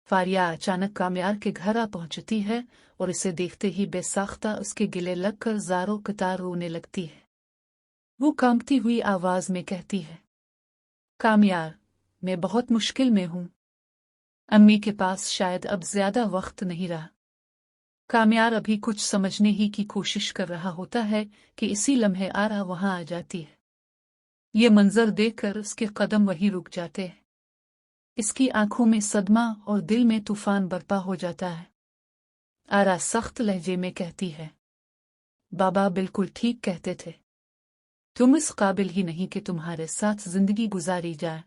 फारिया अचानक कामयार के घर आ पहुंचती है और इसे देखते ही बेसाख्ता उसके गिले लगकर ज़ारो कतार रोने लगती है। वो कांपती हुई आवाज में कहती है, कामयार, मैं बहुत मुश्किल में हूं। अम्मी के पास शायद अब ज्यादा वक्त नहीं रहा। कामयार अभी कुछ समझने ही की कोशिश कर रहा होता है कि इसी लम्हे आरा वहां आ जाती है। ये मंजर देखकर उसके कदम वहीं रुक जाते हैं। इसकी आंखों में सदमा और दिल में तूफान बरपा हो जाता है। आरा सख्त लहजे में कहती है, बाबा बिल्कुल ठीक कहते थे। तुम इस काबिल ही नहीं कि तुम्हारे साथ जिंदगी गुजारी जाए।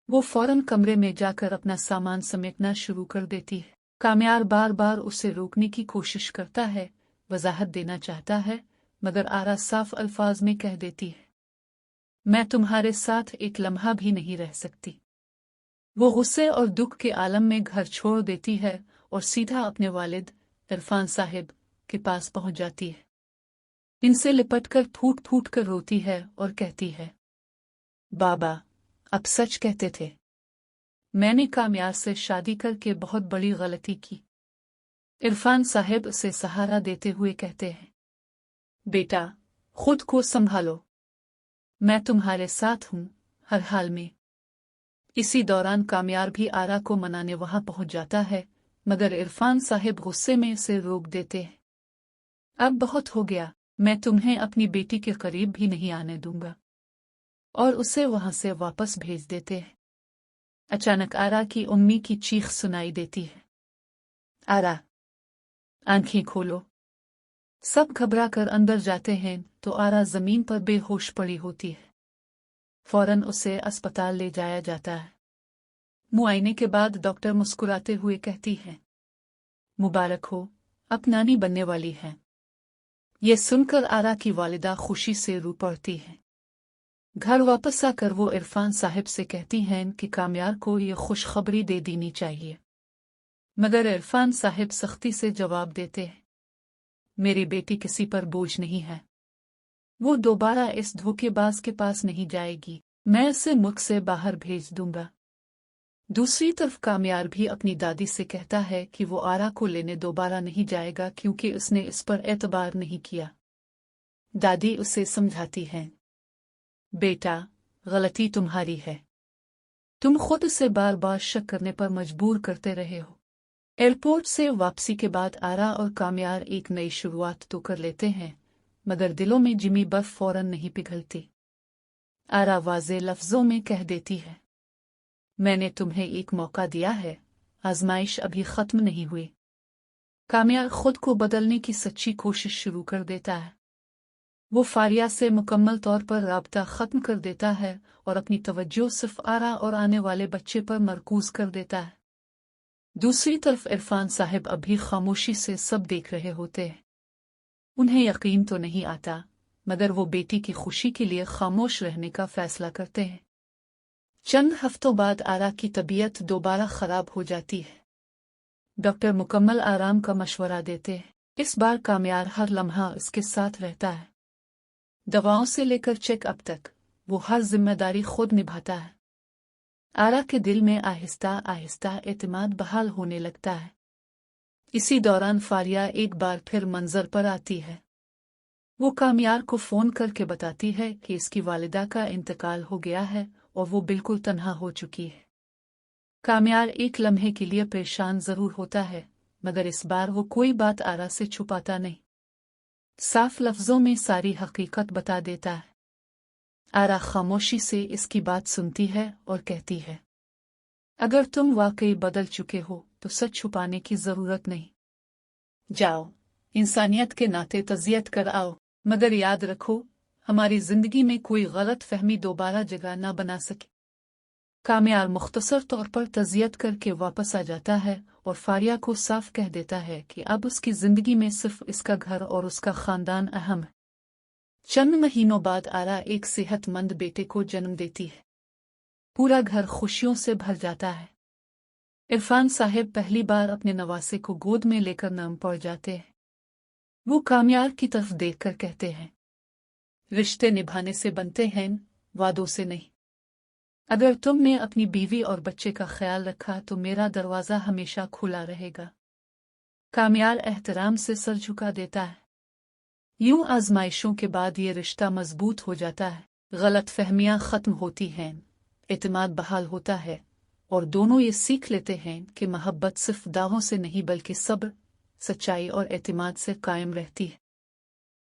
वो फौरन कमरे में जाकर अपना सामान समेटना शुरू कर देती है। कामयार बार बार उसे रोकने की कोशिश करता है, वजाहत देना चाहता है, मगर आरा साफ अल्फाज में कह देती है, मैं तुम्हारे साथ एक लम्हा भी नहीं रह सकती। वो गुस्से और दुख के आलम में घर छोड़ देती है और सीधा अपने वालिद इरफान साहिब के पास पहुंच जाती है। इनसे लिपटकर फूट फूट कर रोती है और कहती है, बाबा, आप सच कहते थे। मैंने कामयार से शादी करके बहुत बड़ी गलती की। इरफान साहिब उसे सहारा देते हुए कहते हैं, बेटा, खुद को संभालो, मैं तुम्हारे साथ हूं हर हाल में। इसी दौरान कामयार भी आरा को मनाने वहां पहुंच जाता है, मगर इरफान साहिब गुस्से में उसे रोक देते हैं। अब बहुत हो गया, मैं तुम्हें अपनी बेटी के करीब भी नहीं आने दूंगा, और उसे वहां से वापस भेज देते हैं। अचानक आरा की उम्मी की चीख सुनाई देती है, आरा, आंखें खोलो। सब घबरा कर अंदर जाते हैं तो आरा जमीन पर बेहोश पड़ी होती है। फौरन उसे अस्पताल ले जाया जाता है। मुआयने के बाद डॉक्टर मुस्कुराते हुए कहती है, मुबारक हो, अब नानी बनने वाली है। ये सुनकर आरा की वालिदा खुशी से रो पड़ती है। घर वापस आकर वो इरफान साहिब से कहती हैं कि कामयार को ये खुशखबरी दे देनी चाहिए, मगर इरफान साहिब सख्ती से जवाब देते हैं, मेरी बेटी किसी पर बोझ नहीं है। वो दोबारा इस धोखेबाज के पास नहीं जाएगी, मैं उसे मुल्क से बाहर भेज दूंगा। दूसरी तरफ कामयार भी अपनी दादी से कहता है कि वो आरा को लेने दोबारा नहीं जाएगा क्योंकि उसने इस पर एतबार नहीं किया। दादी उसे समझाती हैं, बेटा, गलती तुम्हारी है। तुम खुद उसे बार बार शक करने पर मजबूर करते रहे हो। एयरपोर्ट से वापसी के बाद आरा और कामयार एक नई शुरुआत तो कर लेते हैं, मगर दिलों में जिमी बर्फ फौरन नहीं पिघलती। आरा वाज़े लफ्जों में कह देती है, मैंने तुम्हें एक मौका दिया है, आजमाइश अभी खत्म नहीं हुई। कामयार खुद को बदलने की सच्ची कोशिश शुरू कर देता है। वो फारिया से मुकम्मल तौर पर राब्ता खत्म कर देता है और अपनी तवज्जो सिर्फ आरा और आने वाले बच्चे पर मरकूज कर देता है। दूसरी तरफ इरफान साहिब अभी खामोशी से सब देख रहे होते हैं। उन्हें यकीन तो नहीं आता, मगर वो बेटी की खुशी के लिए खामोश रहने का फैसला करते हैं। चंद हफ्तों बाद आरा की तबीयत दोबारा खराब हो जाती है। डॉक्टर मुकम्मल आराम का मशवरा देते हैं। इस बार कामयार हर लम्हा उसके साथ रहता है। दवाओं से लेकर चेकअप तक वो हर जिम्मेदारी खुद निभाता है। आरा के दिल में आहिस्ता आहिस्ता एतमाद बहाल होने लगता है। इसी दौरान फारिया एक बार फिर मंजर पर आती है। वो कामयार को फोन करके बताती है कि इसकी वालिदा का इंतकाल हो गया है और वो बिल्कुल तन्हा हो चुकी है। कामयार एक लम्हे के लिए परेशान जरूर होता है, मगर इस बार वो कोई बात आरा से छुपाता नहीं, साफ लफ्जों में सारी हकीकत बता देता है। आरा खामोशी से इसकी बात सुनती है और कहती है, अगर तुम वाकई बदल चुके हो तो सच छुपाने की जरूरत नहीं। जाओ, इंसानियत के नाते तज़ियत कर आओ, मगर याद रखो, हमारी जिंदगी में कोई गलत फहमी दोबारा जगह न बना सके। कामयार मुख्तसर तौर पर तज़ियत करके वापस आ जाता है और फारिया को साफ कह देता है कि अब उसकी जिंदगी में सिर्फ इसका घर और उसका खानदान अहम है। चंद महीनों बाद आरा एक सेहतमंद बेटे को जन्म देती है। पूरा घर खुशियों से भर जाता है। इरफान साहिब पहली बार अपने नवासे को गोद में लेकर नम पड़ जाते हैं। वो कामयार की तरफ देखकर कहते हैं, रिश्ते निभाने से बनते हैं, वादों से नहीं। اگر تم نے اپنی بیوی اور بچے کا خیال رکھا تو میرا دروازہ ہمیشہ کھلا رہے گا۔ کامیال احترام سے سر جھکا دیتا ہے۔ یوں آزمائشوں کے بعد یہ رشتہ مضبوط ہو جاتا ہے، غلط فہمیاں ختم ہوتی ہیں، اعتماد بحال ہوتا ہے، اور دونوں یہ سیکھ لیتے ہیں کہ محبت صرف دعووں سے نہیں بلکہ صبر، سچائی اور اعتماد سے قائم رہتی ہے۔